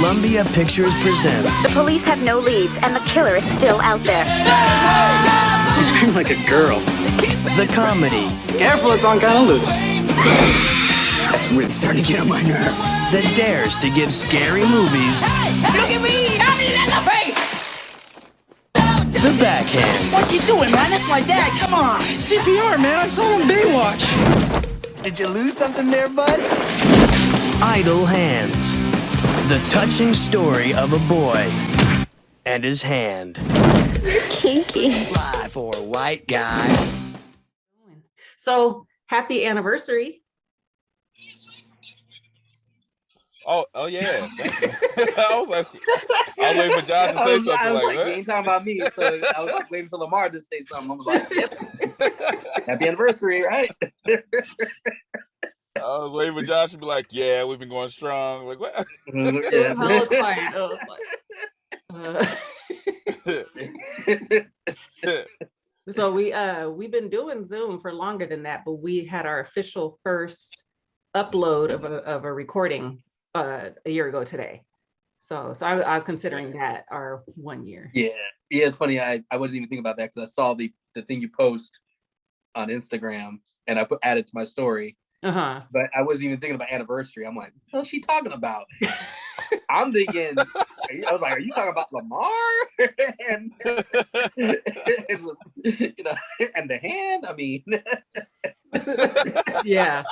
Columbia Pictures presents. The police have no leads, and the killer is still out there. You scream like a girl. The comedy. Careful, it's on kind of loose. That's where it's starting to get on my nerves. That dares to give scary movies. Look at me! I'm in the face! The backhand. What you doing, man? That's my dad. Come on. CPR, man. I saw him Baywatch. Did you lose something there, bud? Idle hands. The touching story of a boy and his hand. Kinky. Fly for a white guy. So happy anniversary. Oh yeah. Thank you. I was waiting for Josh to say something I was like You that. ain't talking about me, so I was like waiting for Lamar to say something. I was like, yep. Happy anniversary, right? I was waiting for Josh to be like, yeah, we've been going strong. Like, what? It was hella quiet. So we've been doing Zoom for longer than that, but we had our official first upload of a recording a year ago today. So I was considering that our 1 year. Yeah, it's funny. I wasn't even thinking about that because I saw the thing you post on Instagram and I added to my story. Uh-huh. But I wasn't even thinking about anniversary. I'm like, what's she talking about? I'm thinking, I was like, are you talking about Lamar? and and the hand? I mean. Yeah.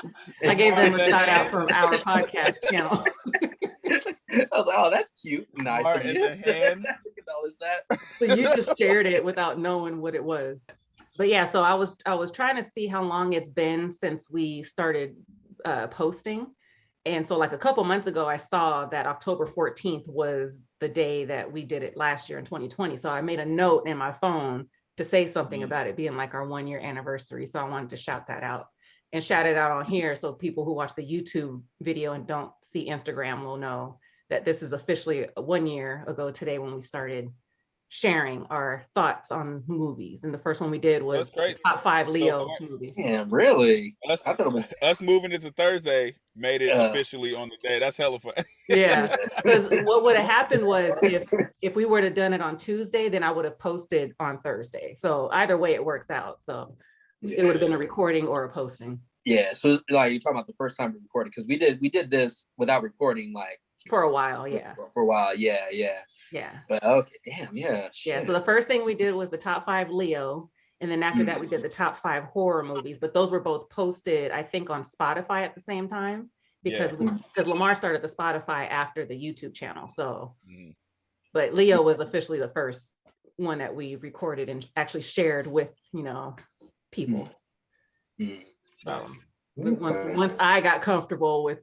I gave them a shout out from our podcast channel. I was like, oh, that's cute. Nice. Lamar in the hand. Acknowledge that. So you just shared it without knowing what it was. But yeah, so I was trying to see how long it's been since we started posting. And so like a couple months ago, I saw that October 14th was the day that we did it last year in 2020. So I made a note in my phone to say something about it being like our 1 year anniversary. So I wanted to shout that out and shout it out on here so people who watch the YouTube video and don't see Instagram will know that this is officially 1 year ago today when we started sharing our thoughts on movies. And the first one we did was top 5 Leo movies. Damn, really? I thought it was us moving it to Thursday made it officially on the day. That's hella fun. Yeah, because what would have happened was if we would have done it on Tuesday, then I would have posted on Thursday. So either way, it works out. So it would have been a recording or a posting. Yeah, so it's like you're talking about the first time we recorded because we did this without recording like for a while. Yeah. For a while, yeah. But okay, damn, yeah. Shit. Yeah. So the first thing we did was the top 5 Leo. And then after that, we did the top 5 horror movies, but those were both posted, I think, on Spotify at the same time because Lamar started the Spotify after the YouTube channel. So, but Leo was officially the first one that we recorded and actually shared with, people. So once I got comfortable with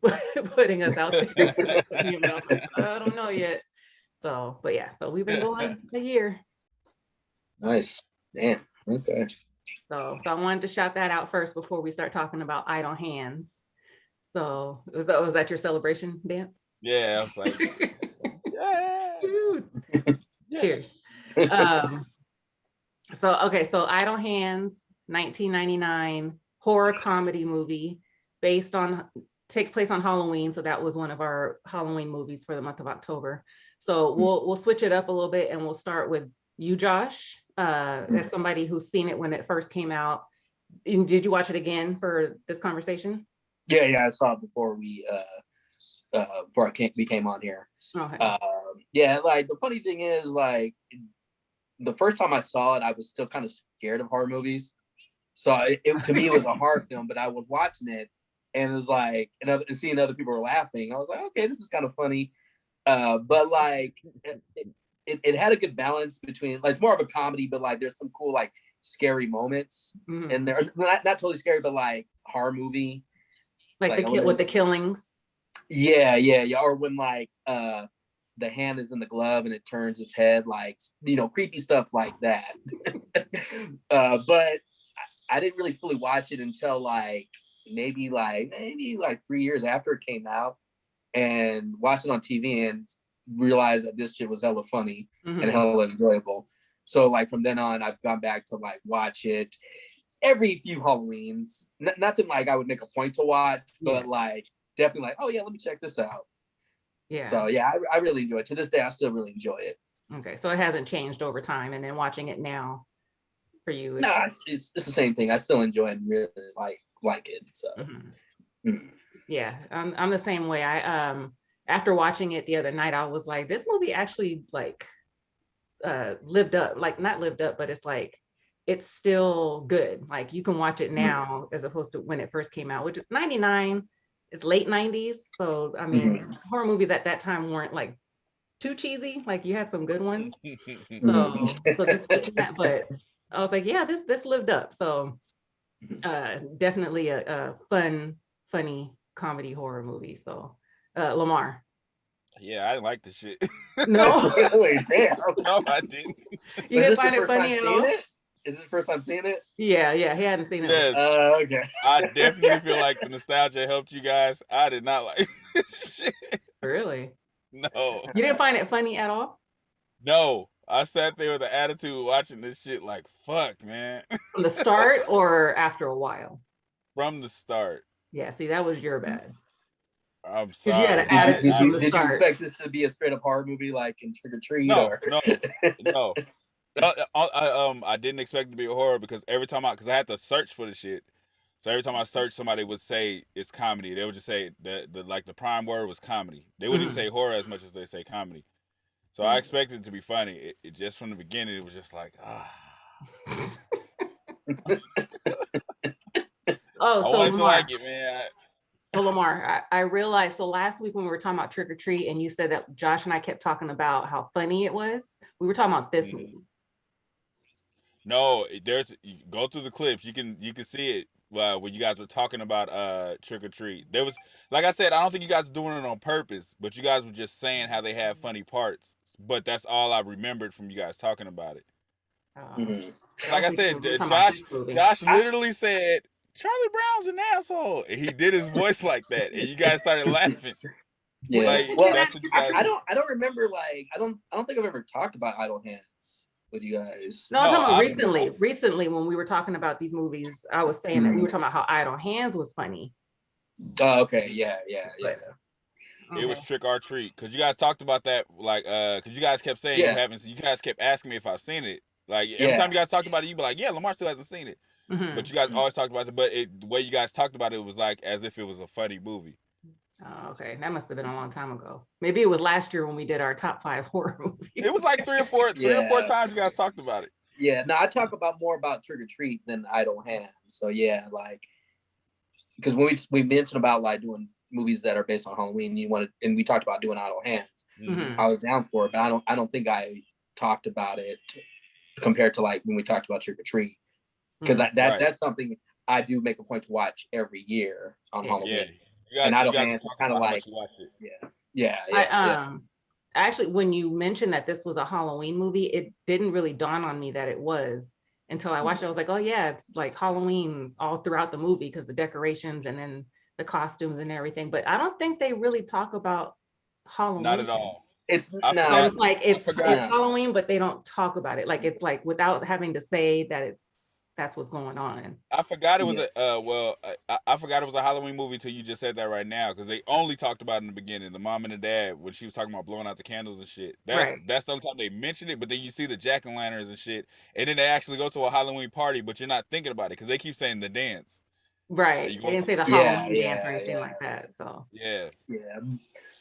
putting us out there, I don't know yet. So, but yeah, so we've been going a year. Nice. Damn. Okay. So I wanted to shout that out first before we start talking about idle hands. So was that your celebration dance? Yeah, I was like, yeah. Cheers. So Idle Hands, 1999 horror comedy movie takes place on Halloween. So that was one of our Halloween movies for the month of October. So we'll switch it up a little bit and we'll start with you, Josh. As somebody who's seen it when it first came out. And did you watch it again for this conversation? Yeah, I saw it before we came on here. Okay. Yeah, like the funny thing is, like the first time I saw it, I was still kind of scared of horror movies. So to me, it was a horror film, but I was watching it and it was like, and seeing other people were laughing. I was like, okay, this is kind of funny. But like it had a good balance between, like, it's more of a comedy, but like there's some cool like scary moments and they're not totally scary, but like horror movie, like with the killings. Yeah. Or when like the hand is in the glove and it turns its head, like creepy stuff like that. But I didn't really fully watch it until like maybe 3 years after it came out, and watched it on TV and realized that this shit was hella funny and hella enjoyable. So like from then on, I've gone back to like watch it every few Halloweens. Nothing like I would make a point to watch, but like definitely like, oh yeah, let me check this out. Yeah. So yeah, I really enjoy it. To this day, I still really enjoy it. Okay, so it hasn't changed over time, and then watching it now for you. No, it's the same thing. I still enjoy it and really like it. So yeah, I'm the same way. I after watching it the other night, I was like, this movie actually like lived up, like not lived up, but it's like it's still good. Like you can watch it now as opposed to when it first came out, which is 99. It's late 90s. So I mean, horror movies at that time weren't like too cheesy. Like you had some good ones. So just switching that, but I was like, yeah, this lived up. So definitely a funny comedy horror movie. So Lamar. Yeah, I didn't like the shit. No, Really? Damn. No, I didn't. you Is didn't this find your it first funny time at seeing all? it? Is this the first time seeing it? Yeah, he hadn't seen it. Yes, Okay. I definitely feel like the nostalgia helped you guys. I did not like shit. Really? No, You didn't find it funny at all? no. I sat there with an attitude watching this shit like, fuck, man. From the start or after a while? From the start. Yeah, see, that was your bad. I'm 'Cause you had sorry. an attitude from the Did you start. expect this to be a straight up horror movie like in Trick or Treat? No, or? no. I didn't expect it to be a horror because because I had to search for the shit. So every time I searched, somebody would say it's comedy. They would just say the prime word was comedy. They wouldn't even say horror as much as they say comedy. So I expected it to be funny. It just from the beginning, it was just like, Oh, I so wanted to Lamar. like it, man. So Lamar, I realized, so last week when we were talking about Trick or Treat and you said that Josh and I kept talking about how funny it was, we were talking about this movie. No, go through the clips. You can see it when you guys were talking about Trick or Treat. There was, like I said, I don't think you guys were doing it on purpose, but you guys were just saying how they had funny parts. But that's all I remembered from you guys talking about it. Like I said, Josh literally said, Charlie Brown's an asshole. And he did his voice like that, and you guys started laughing. Yeah. Like, Well, that's what you guys I don't remember, like I don't think I've ever talked about Idle Hands with you guys. No, I'm talking about recently when we were talking about these movies, I was saying that we were talking about how Idle Hands was funny. Oh, okay. Yeah. It was Trick or Treat, because you guys talked about that, like, because you guys kept saying you haven't. You guys kept asking me if I've seen it. Like every time you guys talked about it, you'd be like, "Yeah, Lamar still hasn't seen it." But you guys always talked about it. But the way you guys talked about it was like as if it was a funny movie. Oh, okay, that must have been a long time ago. Maybe it was last year when we did our top 5 horror movies. It was like three or four times you guys talked about it. Yeah. No, I talk more about Trick or Treat than Idle Hands. So yeah, like because when we mentioned about like doing movies that are based on Halloween, and we talked about doing Idle Hands. I was down for it, but I don't think I talked about it compared to like when we talked about Trick or Treat, because that's something I do make a point to watch every year on Halloween. Yeah. And Idle Hands is kind of like Actually, when you mentioned that this was a Halloween movie, it didn't really dawn on me that it was until I watched it. I was like, oh yeah, it's like Halloween all throughout the movie because the decorations and then the costumes and everything. But I don't think they really talk about Halloween. Not at all. It's like it's Halloween, but they don't talk about it. Like it's like without having to say that that's what's going on. I forgot it was I forgot it was a Halloween movie till you just said that right now, because they only talked about it in the beginning. The mom and the dad, when she was talking about blowing out the candles and shit. That's the only time they mentioned it. But then you see the jack-o'-lanterns and shit, and then they actually go to a Halloween party, but you're not thinking about it because they keep saying the dance. Right. They didn't say the Halloween dance or anything like that. So yeah.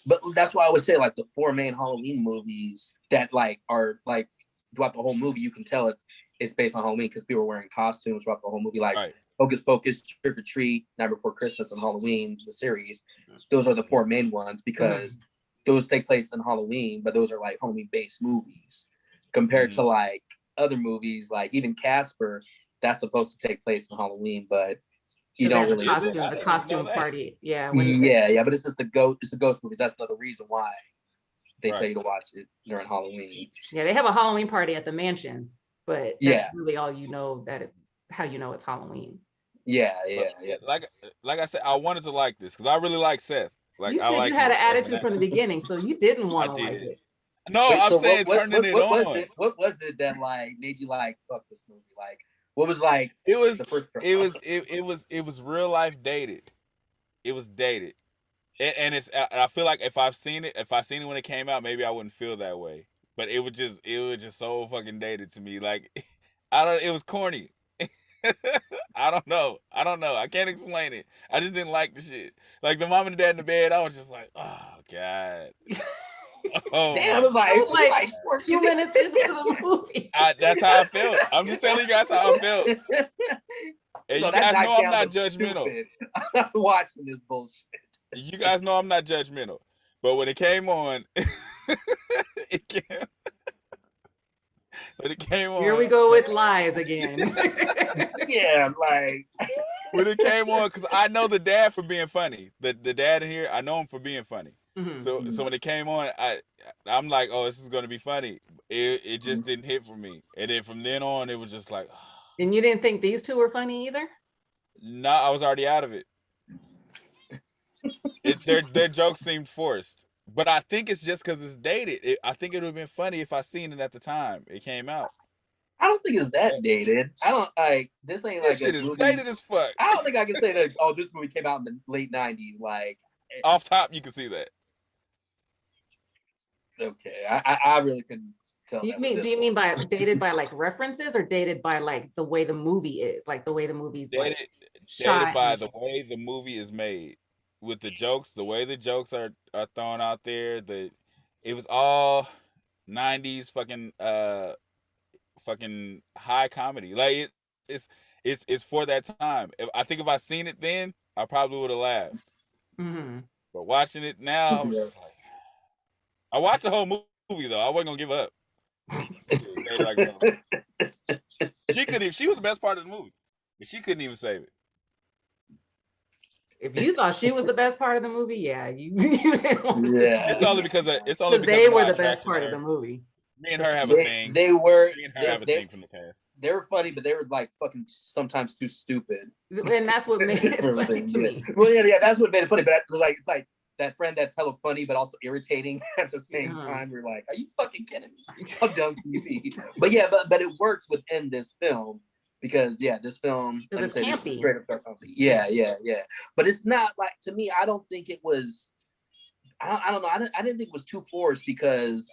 But that's why I would say like the 4 main Halloween movies that like are like throughout the whole movie, you can tell it's based on Halloween because people are wearing costumes throughout the whole movie, like Hocus Pocus, Trick or Treat, Night Before Christmas, and Halloween, the series. Those are the 4 main ones because those take place in Halloween, but those are like Halloween-based movies compared to like other movies, like even Casper, that's supposed to take place in Halloween, but you don't really the costume party. Yeah. But it's just it's a ghost movie. That's another reason why they tell you to watch it during Halloween. Yeah, they have a Halloween party at the mansion, but that's really all you know how you know it's Halloween. Yeah. Like I said, I wanted to like this because I really like Seth. Like you said you had an attitude from the beginning, so you didn't want to like it. No, I'm saying turning it on. What was it that like made you like fuck this movie? Like what was like it was real life dated. It was dated. and it's I feel like if I seen it when it came out, maybe I wouldn't feel that way. But it was just so fucking dated to me. Like it was corny. I don't know. I can't explain it. I just didn't like the shit. Like the mom and the dad in the bed, I was just like, oh god. Oh, Damn, it was like, like 2 minutes into the movie. that's how I felt. I'm just telling you guys how I felt. And So you that guys know I'm knockdown not was judgmental. stupid. I'm watching this bullshit. You guys know I'm not judgmental. But when it came on, it came, when it came on. Here we go with lies again. Yeah, like when it came on, because I know the dad for being funny. The dad in here, I know him for being funny. Mhm. So when it came on, I'm like, oh, this is gonna be funny. It just didn't hit for me. And then from then on, it was just like, And you didn't think these two were funny either? no, I was already out of it. Their jokes seemed forced. But I think it's just because it's dated. I think it would have been funny if I seen it at the time it came out. I don't think it's that dated. I don't like this ain't This like shit a is movie. dated as fuck. I don't think I can say that. Oh, this movie came out in the late '90s. Like Off top, you can see that. Okay, I really couldn't tell. Do you mean by dated by like references or dated by like the way the movie is, like the way the movie's Dated, like dated shot? by the way the movie is made, with the jokes, the way the jokes are thrown out there. It was all '90s fucking high comedy. Like it's for that time. I think if I seen it then, I probably would have laughed. Mm-hmm. But watching it now, I was just like, I watched the whole movie though. I wasn't gonna give up. She couldn't even, she was the best part of the movie, but she couldn't even save it. If you thought she was the best part of the movie, yeah, you didn't want to Yeah. It's only because they of were my the best attraction part to of the her. movie. Me and her have a thing. They were. Me and her have a thing from the past. They were funny, but they were like fucking sometimes too stupid. And that's what made it funny to me. Well, yeah, that's what made it funny. But it was like it's like that friend that's hella funny but also irritating at the same time. We're like, are you fucking kidding me? How dumb can you be? But yeah, but it works within this film because this film, like I said, it's straight up dark comedy. Yeah. But it's not like, to me, I don't think it was. I don't know. I didn't think it was too forced because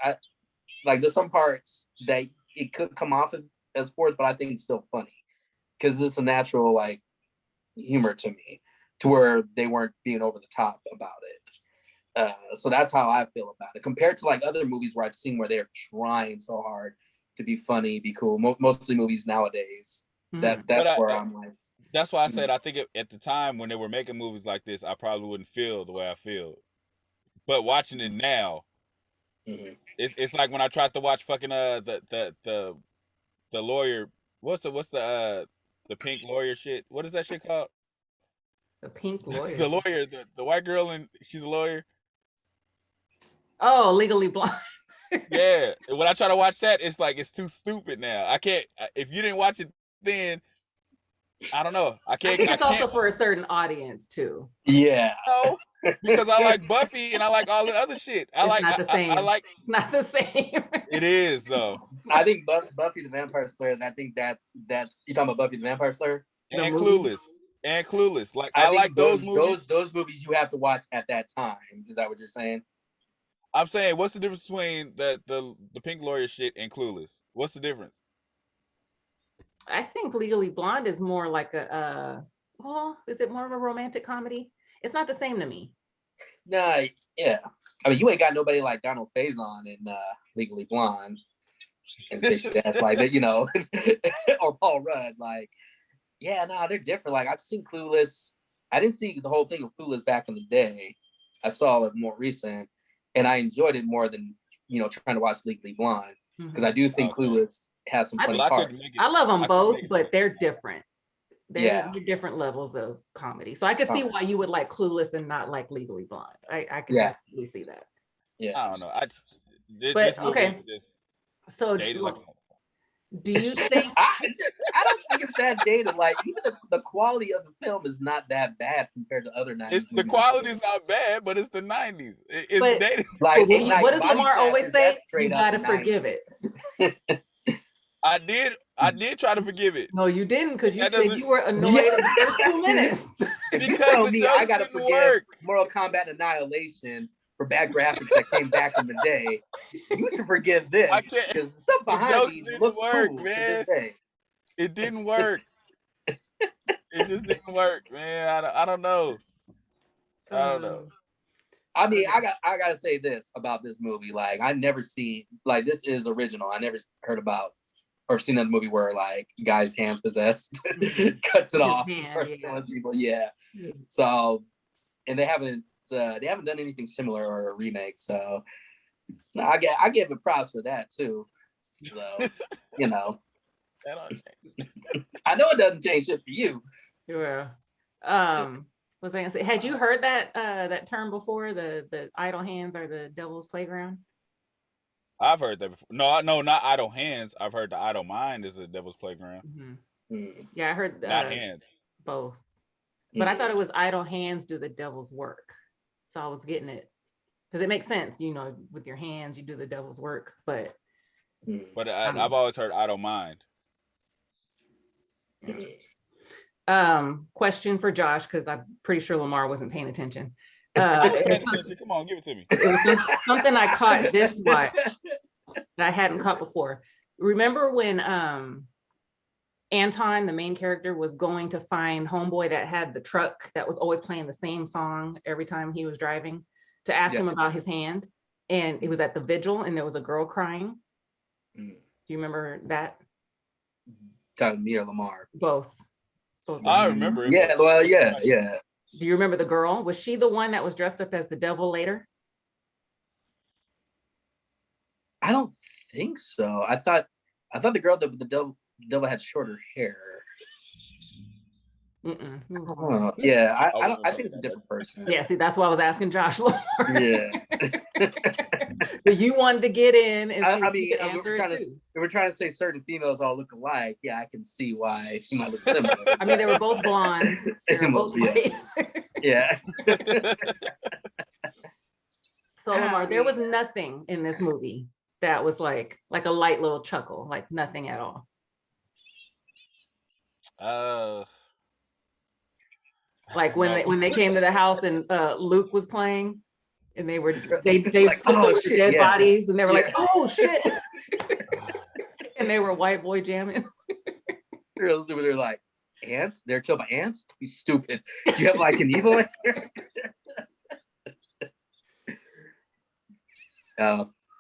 there's some parts that it could come off as forced, but I think it's still funny because it's a natural like humor to me, to where they weren't being over the top about it. So that's how I feel about it compared to like other movies where I've seen where they're trying so hard to be funny, be cool. Mostly movies nowadays. That's where I'm like. That's why I said I think at the time when they were making movies like this, I probably wouldn't feel the way I feel. But watching it now, it's like when I tried to watch fucking the lawyer. What's the pink lawyer shit? What is that shit called? The pink lawyer. The lawyer, the white girl, and she's a lawyer. Oh, Legally Blonde. Yeah, when I try to watch that, it's like it's too stupid now. I can't. If you didn't watch it then, I don't know. I can't. It's also for a certain audience too. Yeah. No, because I like Buffy and I like all the other shit. I like It's not the same. It is though. I think Buffy the Vampire Slayer. And I think that's you talking about Buffy the Vampire Slayer and Clueless. Like I like those movies. Those movies you have to watch at that time. Is that what you're saying? I'm saying, what's the difference between the pink lawyer shit and Clueless? What's the difference? I think Legally Blonde is more like is it more of a romantic comedy? It's not the same to me. Nah, yeah. I mean, you ain't got nobody like Donald Faison in Legally Blonde and that's like that, or Paul Rudd. Like, yeah, they're different. Like, I've seen Clueless. I didn't see the whole thing of Clueless back in the day. I saw it more recent, and I enjoyed it more than trying to watch Legally Blonde because I do think Clueless has some funny parts. I love them both, but they're different. They're different levels of comedy. So I could see why you would like Clueless and not like Legally Blonde. I can definitely see that. Yeah. I don't know. Okay. So do you think I don't think it's that dated? Like, even the quality of the film is not that bad compared to other 90s. The quality is not bad, but it's the 90s. It's dated. Like, what does Lamar always say? You gotta forgive it. I did I did try to forgive it No, you didn't, because you That said doesn't- you were annoyed in the first 2 minutes. because Tell the me, jokes I gotta didn't forgive work. Mortal Kombat Annihilation for bad graphics that came back in the day. You should forgive this I can't. because the stuff The behind jokes me didn't looks work, cool to man. this day. It didn't work. It just didn't work, man. I don't know. I don't know. I mean, I gotta say this about this movie. Like, I never seen like this is original. I never heard about or seen a movie where like guy's hands possessed, cuts it off, and starts killing people. Yeah. So, and they haven't done anything similar or a remake. So, no, I give it props for that too. So, you know, That don't change. I know it doesn't change shit for you. Yeah. Was I gonna say, had you heard that that term before, the idle hands or the devil's playground? I've heard that before. No, not idle hands. I've heard the idle mind is a devil's playground. Yeah, I heard Not hands. both. But I thought it was idle hands do the devil's work. So I was getting it. Because it makes sense, you know, with your hands, you do the devil's work. But I've always heard idle mind. Question for Josh, because I'm pretty sure Lamar wasn't paying attention. Come on, give it to me. It was something I caught this watch that I hadn't caught before. Remember when Anton, the main character, was going to find homeboy that had the truck that was always playing the same song every time he was driving to ask him about his hand? And it was at the vigil and there was a girl crying. Do you remember that? Talking me or Lamar? Both. I remember it. Yeah, well, yeah. Do you remember the girl? Was she the one that was dressed up as the devil later? I don't think so. I thought the girl that the devil had shorter hair. Yeah, I think it's a different person. Yeah, see, that's why I was asking Josh. Yeah. But you wanted to get in and I mean, if we're trying to say certain females all look alike. Yeah, I can see why she might look similar. I mean, they were both blonde. They were both white. Yeah. So Lamar, there was nothing in this movie that was like a light little chuckle, like nothing at all. Like when they came to the house and Luke was playing and they like, oh, shit, dead bodies and they were like, oh shit. And they were white boy jamming. They're real stupid. They're like, ants? They're killed by ants? Be stupid. Do you have like an evil in here?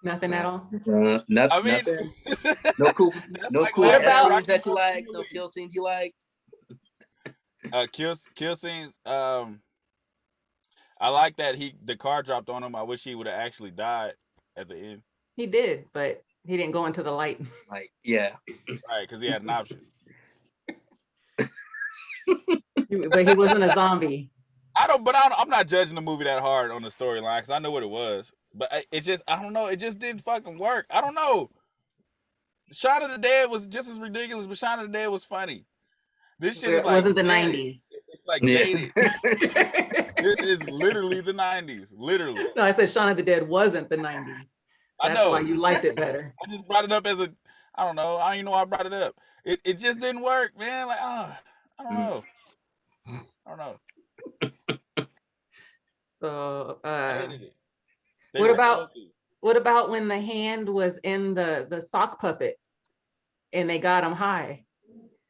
Nothing at all. Nothing. I mean, nothing. No cool scenes that you like. No kill scenes you liked. Kill scenes. I like that the car dropped on him. I wish he would have actually died at the end. He did, but he didn't go into the light. Like, yeah. Right, because he had an option. But he wasn't a zombie. I'm not judging the movie that hard on the storyline because I know what it was. But it just, I don't know. It just didn't fucking work. I don't know. Shaun of the Dead was just as ridiculous, but Shaun of the Dead was funny. This shit wasn't the 90s. It's like dated. This is literally the 90s. Literally. No, I said Shaun of the Dead wasn't the 90s. I know. That's why you liked it better. I just brought it up as I don't know. I don't even know why I brought it up. It just didn't work, man. Like, I don't know. I don't know. So, I hated it. What about when the hand was in the sock puppet and they got him high?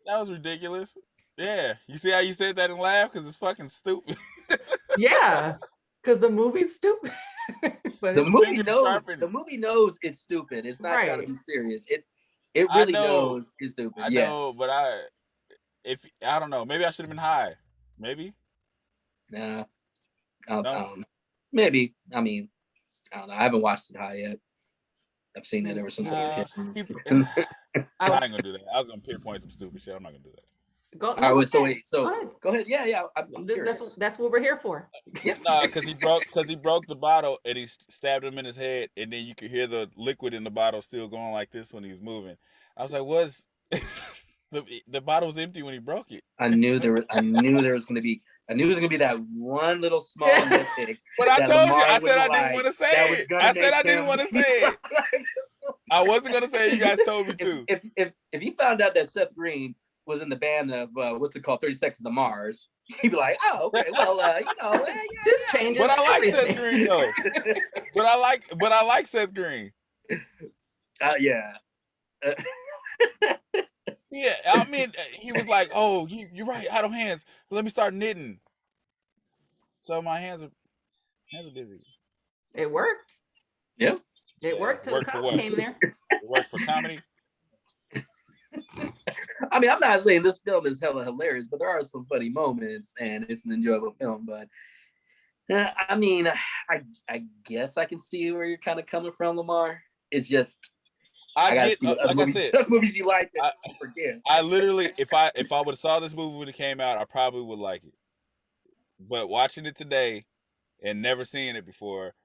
That was ridiculous. Yeah. You see how you said that and laugh? Because it's fucking stupid. Yeah. Because the movie's stupid. But the movie knows it's stupid. It's not trying to be serious. It really knows it's stupid. I know, but I don't know. Maybe I should have been high. Maybe. Nah. Maybe. I mean, I don't know. I haven't watched it high yet. I've seen it ever since I was a kid. I ain't gonna do that. I was gonna pinpoint some stupid shit. I'm not gonna do that. Go ahead. Yeah. I'm curious. That's what we're here for. No, because he broke the bottle and he stabbed him in his head, and then you could hear the liquid in the bottle still going like this when he's moving. I was like, the bottle was empty when he broke it. I knew there was gonna be that one little small nitpick. But I told you, I said I didn't want to say it. I said I didn't want to say it. I wasn't gonna say you guys told me to. If you found out that Seth Green was in the band of what's it called, 30 Seconds to Mars, you'd be like, oh, okay, well, This changes. But I like everything. Seth Green though. But I like Seth Green. Yeah. Yeah, I mean, he was like, "Oh, you're right, idle hands. Let me start knitting." So my hands are busy. It worked. Yeah. It worked till Worked for Kyle what? came there. It worked for comedy. I mean, I'm not saying this film is hella hilarious, but there are some funny moments, and it's an enjoyable film. But I mean, I guess I can see where you're kind of coming from, Lamar. It's just I gotta see what like I said, movies you like that you forget. I literally, if I would have saw this movie when it came out, I probably would like it. But watching it today and never seeing it before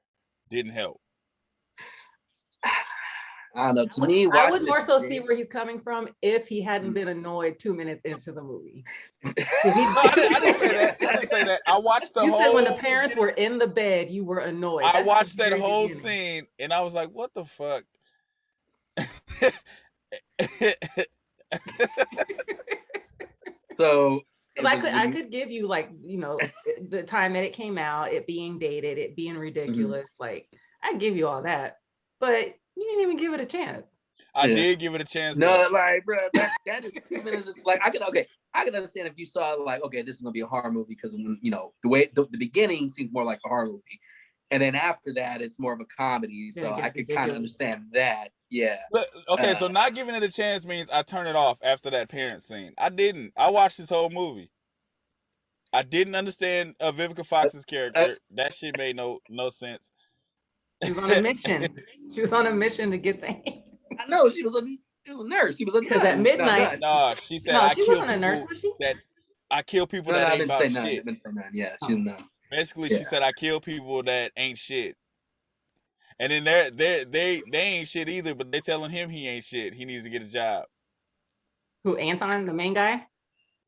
didn't help. I don't know. To me, I would more so see where he's coming from if he hadn't been annoyed 2 minutes into the movie. No, I didn't say that. I didn't say that. I watched the You whole. said when the parents were in the bed, you were annoyed. I That's watched the that very whole beginning. scene and I was like, "What the fuck." So Because I could give you like, you know, the time that it came out, it being dated, it being ridiculous. Like I give you all that, but you didn't even give it a chance. I did give it a chance. No, though. like, bro, that is 2 minutes. It's like I can understand if you saw like, okay, this is gonna be a horror movie because you know the way the beginning seems more like a horror movie, and then after that it's more of a comedy. So Yeah, I could kind of understand that. Yeah. Look, okay, so not giving it a chance means I turn it off after that parent scene. I didn't. I watched this whole movie. I didn't understand Vivica Fox's character. That shit made no sense. She was on a mission. She was on a mission to get the. I know she was a nurse. She was a Because at midnight. No, she said No, I she kill wasn't a nurse, people was she? that I kill people No, that I ain't didn't about say none. I shit. didn't say none. Yeah, she's no. Basically, she said I kill people that ain't shit. And then they ain't shit either, but they telling him he ain't shit. He needs to get a job. Who, Anton, the main guy?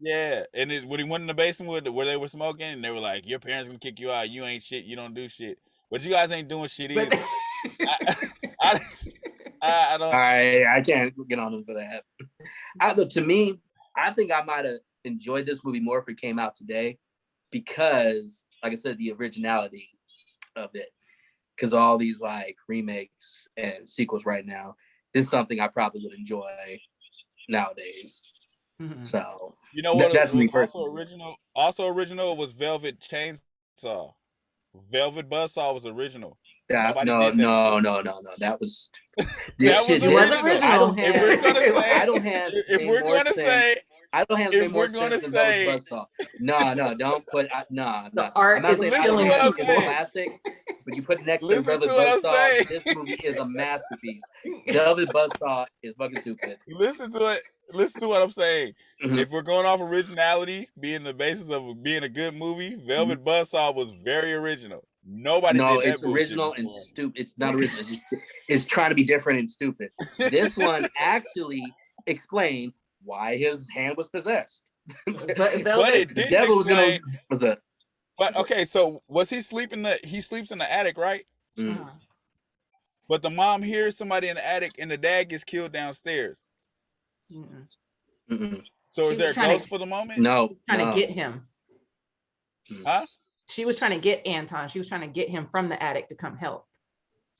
Yeah, and when he went in the basement where they were smoking, and they were like, "Your parents gonna kick you out. You ain't shit. You don't do shit. But you guys ain't doing shit either." I don't. I can't get on them for that. To me, I think I might have enjoyed this movie more if it came out today, because, like I said, the originality of it. Because all these like remakes and sequels right now, this is something I probably would enjoy nowadays. Mm-hmm. So you know what? That's me also original was Velvet Chainsaw. Velvet Buzzsaw was original. No. That was that was original. If we're gonna say Idle Hands made more sense than Velvet Buzzsaw. No, don't put The art I'm not is saying killing Idle Hands people. is a classic, but you put it next to Velvet Buzzsaw, this movie is a masterpiece. Velvet Buzzsaw is fucking stupid. Listen to it. Listen to what I'm saying. Mhm. If we're going off originality being the basis of being a good movie, Velvet Buzzsaw was very original. Nobody did that. It's original and stupid. It's not original. It's trying to be different and stupid. This one actually explained why his hand was possessed. But it the devil was gonna possess. But okay, so was he sleeping? He sleeps in the attic, right? Mm. But the mom hears somebody in the attic, and the dad gets killed downstairs. Mm-mm. So is there a ghost for the moment? No. Trying to get him. Huh? She was trying to get Anton. She was trying to get him from the attic to come help.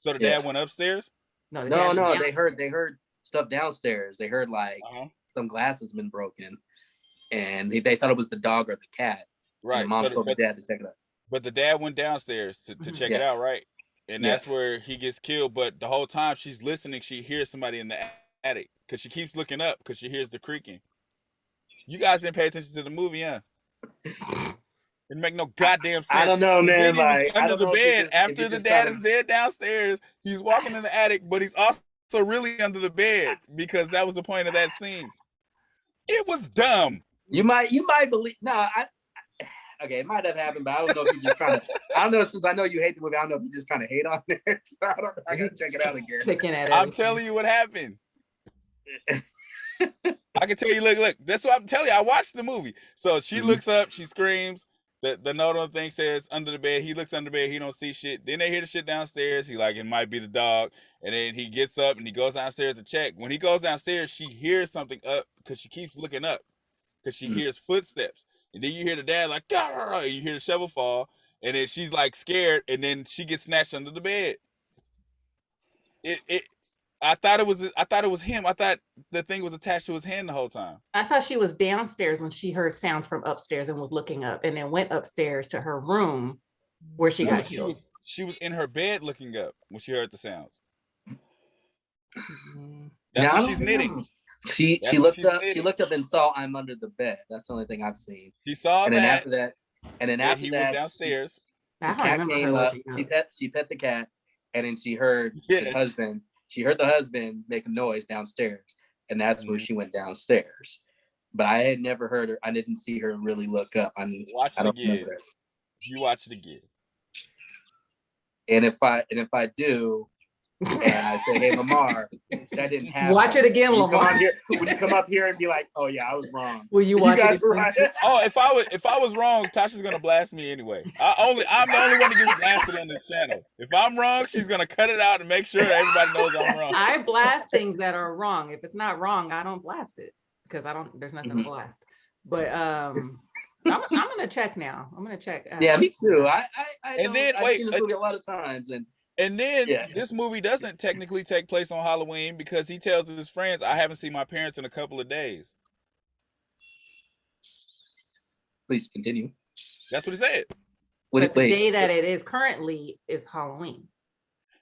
So the dad went upstairs? No, they heard stuff downstairs. They heard like some glasses been broken, and they thought it was the dog or the cat. Right. And the mom told the dad to check it out. But the dad went downstairs to check it out, right? And that's where he gets killed. But the whole time she's listening, she hears somebody in the attic because she keeps looking up because she hears the creaking. You guys didn't pay attention to the movie, huh? It make no goddamn sense. I don't know, man. Like under the bed after the dad is dead downstairs, he's walking in the attic, but he's also really under the bed because that was the point of that scene. It was dumb. You might believe. No, okay, it might have happened, but I don't know if you're just trying to. I don't know, since I know you hate the movie. I don't know if you're just trying to hate on it. So I gotta check it out again. I'm telling you what happened. I can tell you. Look. That's what I'm telling you. I watched the movie. So she looks up. She screams. The note on the thing says under the bed. He looks under the bed. He don't see shit. Then they hear the shit downstairs. He like, it might be the dog. And then he gets up and he goes downstairs to check. When he goes downstairs, she hears something up because she keeps looking up because she hears footsteps. And then you hear the dad like, "Gah!" And you hear the shovel fall. And then she's like scared. And then she gets snatched under the bed. I thought it was him. I thought the thing was attached to his hand the whole time. I thought she was downstairs when she heard sounds from upstairs and was looking up, and then went upstairs to her room where she got killed. She was in her bed looking up when she heard the sounds. Mhm. That's when she's knitting. She looked up. She looked up and saw I'm under the bed. That's the only thing I've seen. She saw and that. Then after that, and then after he that, went downstairs. The cat came up. She pet the cat, and then she heard the husband. She heard the husband make a noise downstairs, and that's where she went downstairs. But I had never heard her. I didn't see her really look up. Watch it again. You watch it again. And if I do, and I say, "Hey, Lamar, that didn't happen." Watch it again, Lamar. When you come up here and be like, "Oh yeah, I was wrong." Will you watch it? Right. Oh, if I was wrong, Tasha's gonna blast me anyway. I'm the only one that gets blasted on this channel. If I'm wrong, she's gonna cut it out and make sure everybody knows I'm wrong. I blast things that are wrong. If it's not wrong, I don't blast it because there's nothing to blast. But I'm gonna check now. I'm gonna check. Yeah, me too. I've seen this movie a lot of times, and then this movie doesn't technically take place on Halloween because he tells his friends, "I haven't seen my parents in a couple of days." Please continue. That's what he said. The day that it is currently is Halloween.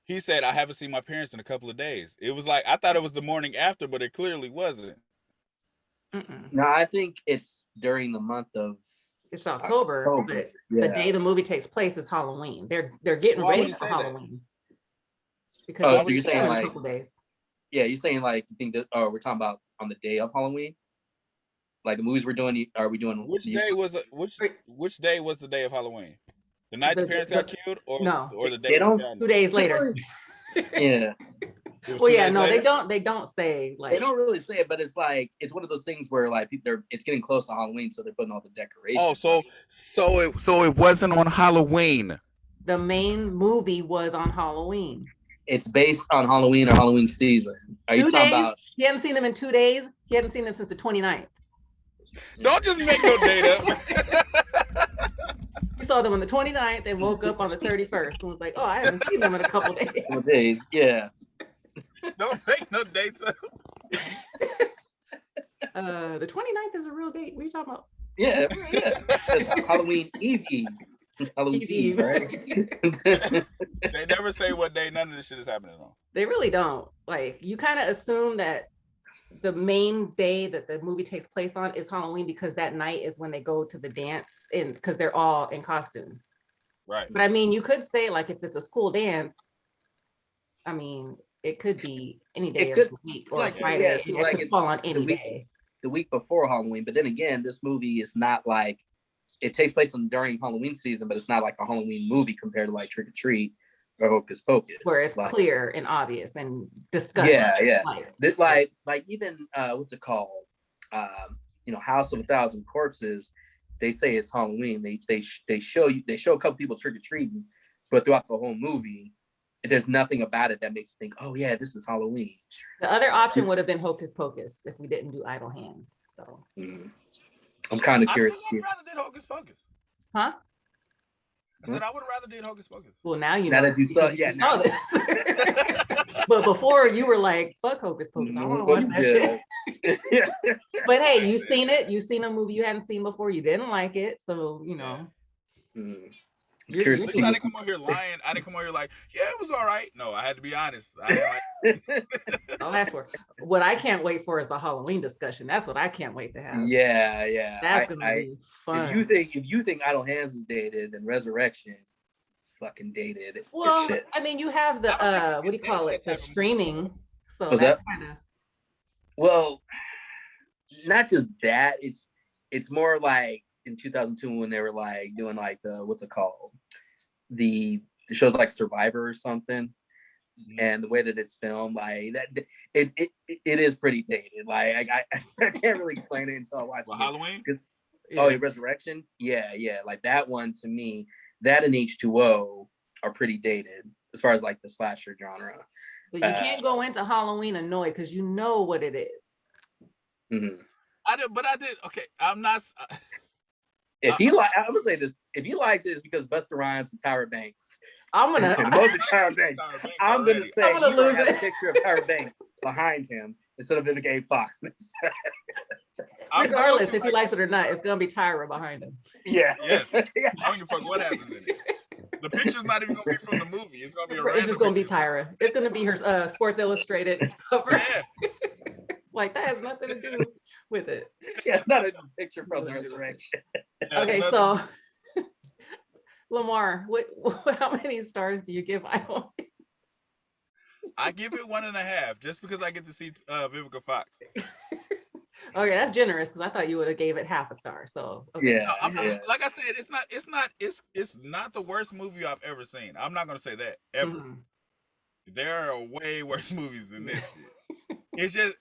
He said, "I haven't seen my parents in a couple of days." It was like, I thought it was the morning after, but it clearly wasn't. No, I think it's during the month of. It's October. But the day the movie takes place is Halloween. They're getting ready for Halloween. Because so you're saying like a couple days. Yeah, you're saying like you think that we're talking about on the day of Halloween? Like the movies we're doing, are we doing which day was the day of Halloween? The night the parents got killed or the day 2 days later. Yeah. Well, yeah, no, later? They don't say like they don't really say it, but it's like it's one of those things where like it's getting close to Halloween, so they're putting all the decorations. Oh, so it wasn't on Halloween. The main movie was on Halloween. It's based on Halloween or Halloween season. Are you talking about? He hadn't seen them in 2 days. He hadn't seen them since the 29th. Don't just make no date up. He saw them on the 29th and woke up on the 31st and was like, "Oh, I haven't seen them in a couple days." Couple days, yeah. Don't make no dates up. The 29th is a real date. What are you talking about? Yeah. It's Halloween Eve. Halloween Eve, right? They never say what day none of this shit is happening on. They really don't. Like, you kind of assume that the main day that the movie takes place on is Halloween because that night is when they go to the dance and because they're all in costume. Right. But I mean, you could say like if it's a school dance, I mean, it could be any day of the week or like, Friday. Yeah, so like it could fall on any day. The week before Halloween, but then again, this movie is not like it takes place during Halloween season, but it's not like a Halloween movie compared to like Trick or Treat or Hocus Pocus, where it's like, clear and obvious and disgusting. Yeah. Like even what's it called? House of a Thousand Corpses. They say it's Halloween. They show a couple people trick or treating, but throughout the whole movie, there's nothing about it that makes you think, oh yeah, this is Halloween. The other option would have been Hocus Pocus if we didn't do Idle Hands. So I'm kind of curious to see. I would rather did Hocus Pocus. Huh? I said I would have rather did Hocus Pocus. Well, now you know. Now that you saw, saw this. But before you were like, fuck Hocus Pocus. I don't want to watch that shit. But hey, you seen it. You seen a movie you hadn't seen before. You didn't like it. So, you know. I didn't come on here lying. I didn't come on here like, yeah, it was all right. No, I had to be honest. That's for what I can't wait for is the Halloween discussion. That's what I can't wait to have. Yeah. That's gonna be fun. If you think Idle Hands is dated, then Resurrection is fucking dated. Well, I mean, you have the what do you call it? The streaming. So what's that? Kinda... Well, not just that. It's more like in 2002 when they were like doing like the what's it called, the shows like Survivor or something, and the way that it's filmed, like that it is pretty dated. Like I can't really explain it until I watch Halloween. Oh, yeah, Resurrection. Yeah, like that one to me, that and H2O are pretty dated as far as like the slasher genre. So you can't go into Halloween annoyed because you know what it is. Mm-hmm. I did. Okay, I'm not. If he like, I would say this: if he likes it, it's because Busta Rhymes and Tyra Banks. I'm gonna most of Tyra Banks. I'm gonna say I'm gonna lose have it. a picture of Tyra Banks behind him instead of Vivica A. Fox. Regardless, if he likes it or not, it's gonna be Tyra behind him. Yeah. Yes. I don't give a fuck what happens in it. The picture's not even gonna be from the movie. It's gonna be a random. It's just gonna be Tyra. It's gonna be her Sports Illustrated cover. Yeah. Like that has nothing to do with it. Yeah, not a picture from the Resurrection. Okay, so Lamar, how many stars do you give Idol? I give it 1.5 just because I get to see Vivica Fox. Okay, that's generous because I thought you would have gave it half a star. So okay. Yeah, like I said, it's not the worst movie I've ever seen. I'm not gonna say that ever. Mm-hmm. There are way worse movies than this shit.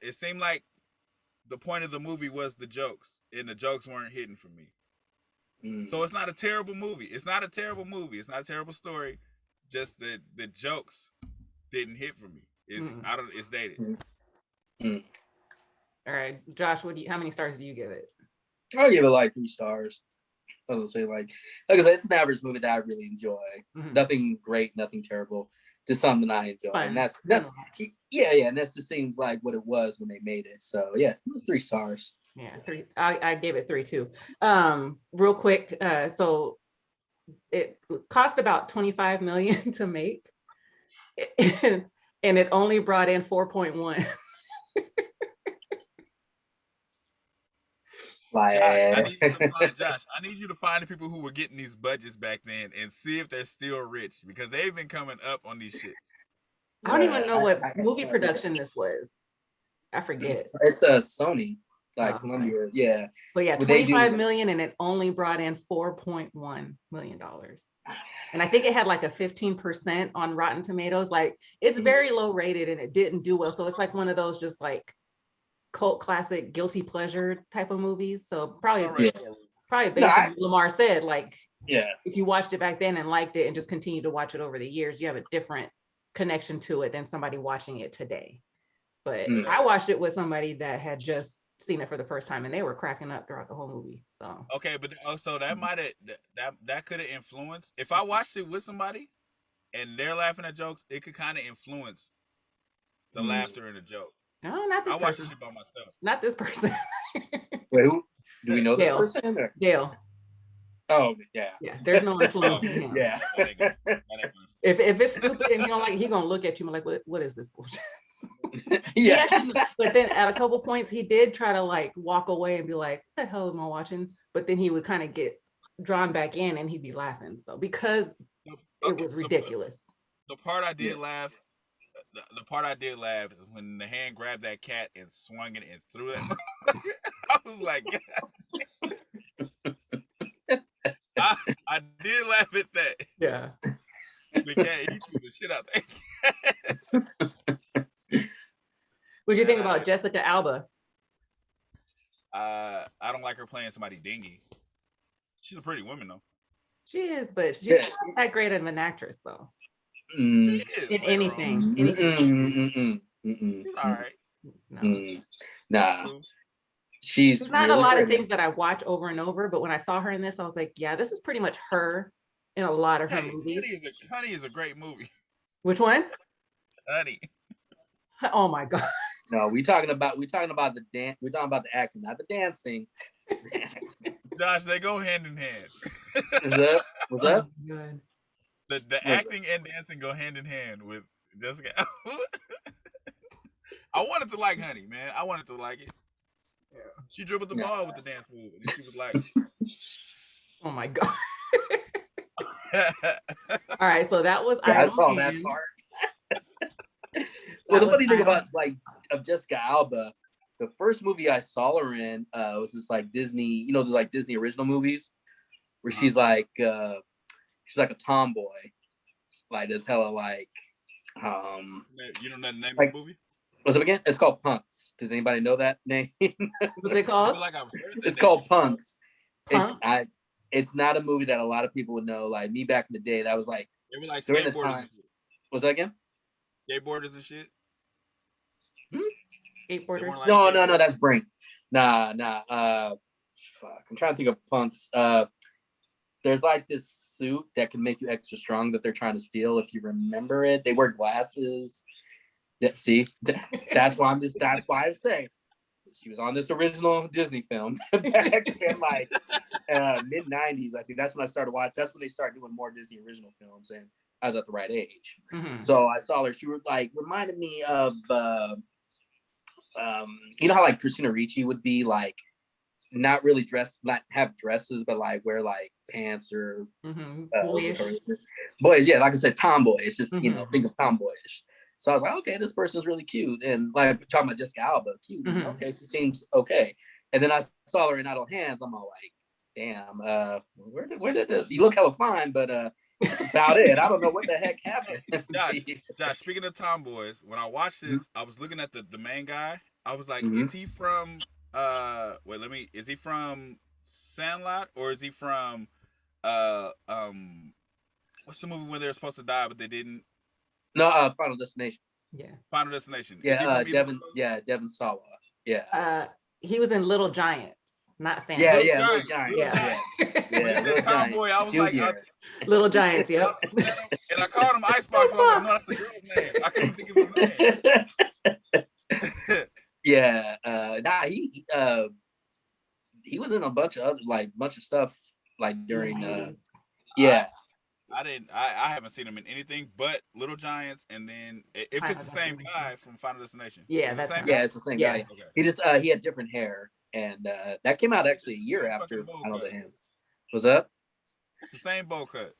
It seemed like the point of the movie was the jokes, and the jokes weren't hitting for me. So it's not a terrible movie. It's not a terrible movie. It's not a terrible story. Just the jokes didn't hit for me. It's dated. All right, Josh, how many stars do you give it? I'll give it like 3 stars. I was gonna say like I said, it's an average movie that I really enjoy. Nothing great, nothing terrible, just something I enjoy. Fun. And that's and that just seems like what it was when they made it. So yeah, it was 3 stars. Yeah, 3. I gave it 3 too. Real quick, so it cost about $25 million to make, and it only brought in 4.1. Josh, I need you to find the people who were getting these budgets back then and see if they're still rich because they've been coming up on these shits. I don't even know what movie production this was. I forget. It's a Sony, like Columbia, yeah. But yeah, 25 million, and it only brought in $4.1 million. And I think it had like a 15% on Rotten Tomatoes. Like it's very low rated, and it didn't do well. So it's like one of those just like cult classic guilty pleasure type of movies. So probably based on what Lamar said, like if you watched it back then and liked it and just continued to watch it over the years, you have a different connection to it than somebody watching it today. But I watched it with somebody that had just seen it for the first time and they were cracking up throughout the whole movie. So okay, but so that might have that could have influenced if I watched it with somebody and they're laughing at jokes, it could kind of influence the laughter and the joke. No, not this person. I watched this shit by myself. Not this person. Wait, who? Do we know this Gail. person? Or? Gail. Oh, yeah. Yeah, there's no influence in him. Yeah. If it's stupid and you don't like it, he's going to look at you and be like, what is this bullshit? Yeah. But then at a couple points, he did try to like walk away and be like, what the hell am I watching? But then he would kind of get drawn back in and he'd be laughing. So because it was ridiculous. The part I did laugh, the part I did laugh is when the hand grabbed that cat and swung it and threw it. I was like, I did laugh at that. Yeah. The cat, he threw the shit out there. What do you think about Jessica Alba? I don't like her playing somebody dingy. She's a pretty woman though. She is, but she's not that great of an actress though. She is in anything. She's all right. No. Nah. She's not really a lot of things that I watch over and over, but when I saw her in this, I was like, yeah, this is pretty much her in a lot of her movies. Honey is a great movie. Which one? Honey. Oh my God. No, we're talking about the dance. We're talking about the acting, not the dancing. Josh, they go hand in hand. What's up? Oh, the acting and dancing go hand in hand with Jessica. I wanted to like Honey, man. I wanted to like it. Yeah. She dribbled the ball with the dance move, and she was like, "Oh my God!" All right, so that was. I saw that part. Well, the funny thing about of Jessica Alba, the first movie I saw her in was this like Disney, you know, there's like Disney original movies where she's like a tomboy, like there's hella like you don't know the name of the movie? What's up again? It's called Punks. Does anybody know that name? What's it I called? feel like I've heard that It's name called before. Punks. Punk? It's not a movie that a lot of people would know. Like me back in the day, that was like They were like during the skateboarders time. and shit. Was that again? Skateboarders and shit. They Skateboarders? weren't like No, skateboarders. that's Brink. Nah. Fuck. I'm trying to think of Punks. There's like this suit that can make you extra strong that they're trying to steal. If you remember it, they wear glasses. See, that's why I'm saying she was on this original Disney film back in like mid '90s. I think that's when I started watching. That's when they started doing more Disney original films, and I was at the right age. Mhm. So I saw her. She was like reminded me of you know how like Christina Ricci would be like not really dressed, not have dresses, but like wear like pants or boys. Yeah, like I said, tomboy. It's just you know think of tomboyish. So I was like, okay, this person's really cute, and like talking about Jessica Alba, cute. Okay, she seems okay. And then I saw her in Idle Hands. I'm all like, damn, where did this? You look hella fine, but that's about it. I don't know what the heck happened. Josh, speaking of tomboys, when I watched this, I was looking at the main guy. I was like, is he from is he from Sandlot or is he from what's the movie when they were supposed to die but they didn't? No, Final Destination. Yeah. Final Destination. Yeah, Devin Sawa. Yeah. He was in Little Giants, not Sandlot. Yeah, Little Giants. Yeah. Yeah, Little Tomboy. I was like, Little Giants. Yep. And I called him Icebox. But I was like, no, that's the girl's name. I couldn't think of his name. Yeah. He was in a bunch of other bunch of stuff like during yeah. I haven't seen him in anything but Little Giants, and then if it's the same guy from Final Destination. Yeah, it's the same guy. Okay. He just he had different hair, and that came out actually a year after Final Destination. Was that? It's the same bowl cut.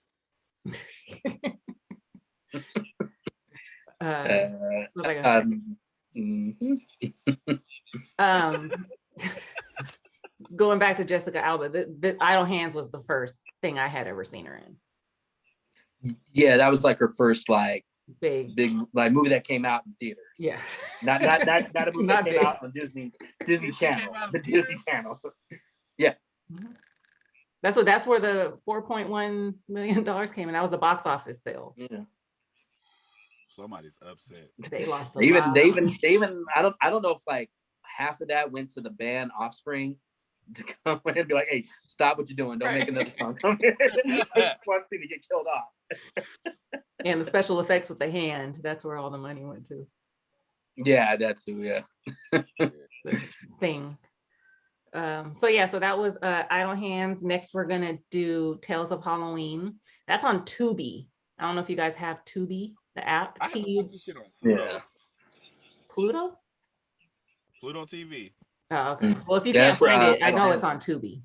Going back to Jessica Alba, the Idle Hands was the first thing I had ever seen her in. Yeah, that was like her first like big like movie that came out in theaters. Yeah, not a movie that came out on Disney Channel, the Disney Channel. Yeah, that's where the $4.1 million came in. That was the box office sales. Yeah, somebody's upset. They lost. They even I don't know if like half of that went to the band Offspring to come in and be like, hey, stop what you're doing. Don't make another song. Come here. I just want to get killed off. And the special effects with the hand, that's where all the money went to. Yeah, that's who, yeah. Thing. So that was Idle Hands. Next, we're going to do Tales of Halloween. That's on Tubi. I don't know if you guys have Tubi, the app. Yeah. Pluto TV. Oh, okay. Well, if you can't find it, I know it's on Tubi.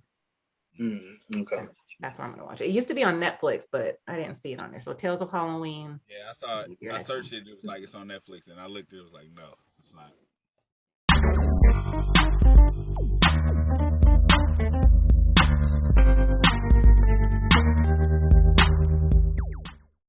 Okay. So that's where I'm gonna watch it. It used to be on Netflix, but I didn't see it on there. So Tales of Halloween. Yeah, I saw it. I searched it. It was like it's on Netflix, and I looked. It was like, no, it's not.